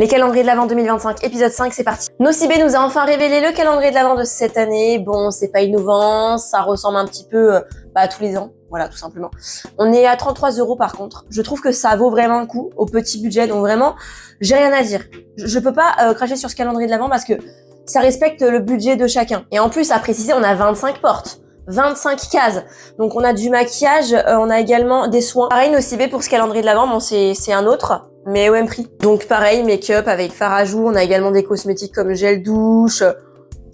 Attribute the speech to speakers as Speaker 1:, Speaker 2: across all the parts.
Speaker 1: Les calendriers de l'Avent 2025, épisode 5, c'est parti. Nocibé nous a enfin révélé le calendrier de l'Avent de cette année. Bon, c'est pas innovant, ça ressemble un petit peu à tous les ans. Voilà, tout simplement. On est à 33 € par contre. Je trouve que ça vaut vraiment le coup au petit budget. Donc vraiment, j'ai rien à dire. Je peux pas cracher sur ce calendrier de l'Avent parce que ça respecte le budget de chacun. Et en plus, à préciser, on a 25 portes. 25 cases. Donc on a du maquillage, on a également des soins. Pareil, Nocibé pour ce calendrier de l'Avent, bon c'est un autre, mais au même prix. Donc pareil, make-up avec fard à joues, on a également des cosmétiques comme gel douche.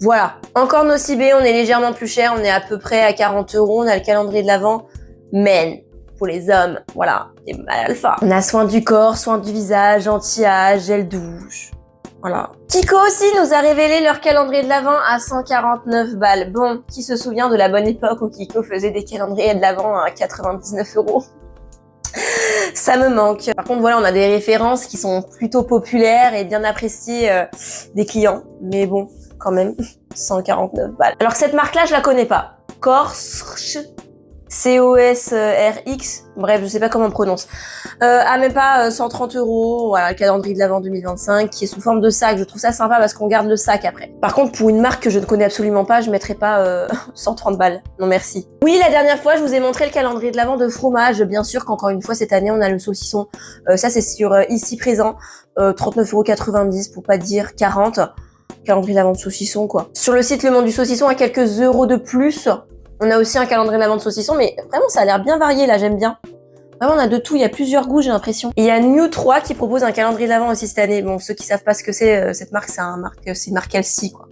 Speaker 1: Voilà. Encore Nocibé, on est légèrement plus cher, on est à peu près à 40 €, on a le calendrier de l'Avent men pour les hommes. Voilà, des mâles alpha. On a soins du corps, soins du visage, anti-âge, gel douche. Voilà. Kiko aussi nous a révélé leur calendrier de l'Avent à 149 balles. Bon, qui se souvient de la bonne époque où Kiko faisait des calendriers de l'Avent à 99 €? Ça me manque. Par contre, voilà, on a des références qui sont plutôt populaires et bien appréciées des clients. Mais bon, quand même, 149 balles. Alors que cette marque-là, je la connais pas. Corsch, C-O-S-R-X, bref, je sais pas comment on prononce. À même pas 130 €, voilà, le calendrier de l'Avent 2025, qui est sous forme de sac. Je trouve ça sympa parce qu'on garde le sac après. Par contre, pour une marque que je ne connais absolument pas, je mettrai pas 130 balles. Non, merci. Oui, la dernière fois, je vous ai montré le calendrier de l'Avent de fromage. Bien sûr qu'encore une fois, cette année, on a le saucisson. Ça, c'est sur ici présent. 39,90 € pour pas dire 40. Calendrier de l'Avent de saucisson, quoi. Sur le site Le Monde du Saucisson, à quelques euros de plus, on a aussi un calendrier de l'Avent de saucisson, mais vraiment, ça a l'air bien varié, là, j'aime bien. Vraiment, on a de tout, il y a plusieurs goûts, j'ai l'impression. Il y a New 3 qui propose un calendrier de l'Avent aussi cette année. Bon, ceux qui savent pas ce que c'est, cette marque, c'est une marque Elsie, quoi.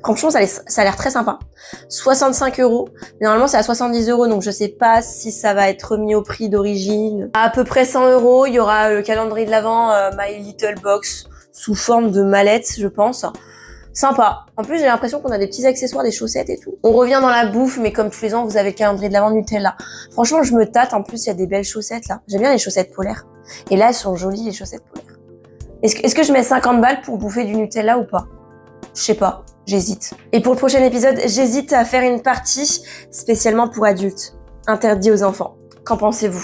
Speaker 1: Franchement, ça a l'air très sympa. 65 €. Normalement, c'est à 70 €, donc je sais pas si ça va être remis au prix d'origine. À peu près 100 €, il y aura le calendrier de l'Avent My Little Box sous forme de mallette, je pense. Sympa. En plus, j'ai l'impression qu'on a des petits accessoires, des chaussettes et tout. On revient dans la bouffe, mais comme tous les ans, vous avez le calendrier de l'Avent Nutella. Franchement, je me tâte. En plus, il y a des belles chaussettes, là. J'aime bien les chaussettes polaires. Et là, elles sont jolies, les chaussettes polaires. Est-ce que je mets 50 balles pour bouffer du Nutella ou pas? Je sais pas. J'hésite. Et pour le prochain épisode, j'hésite à faire une partie spécialement pour adultes. Interdit aux enfants. Qu'en pensez-vous?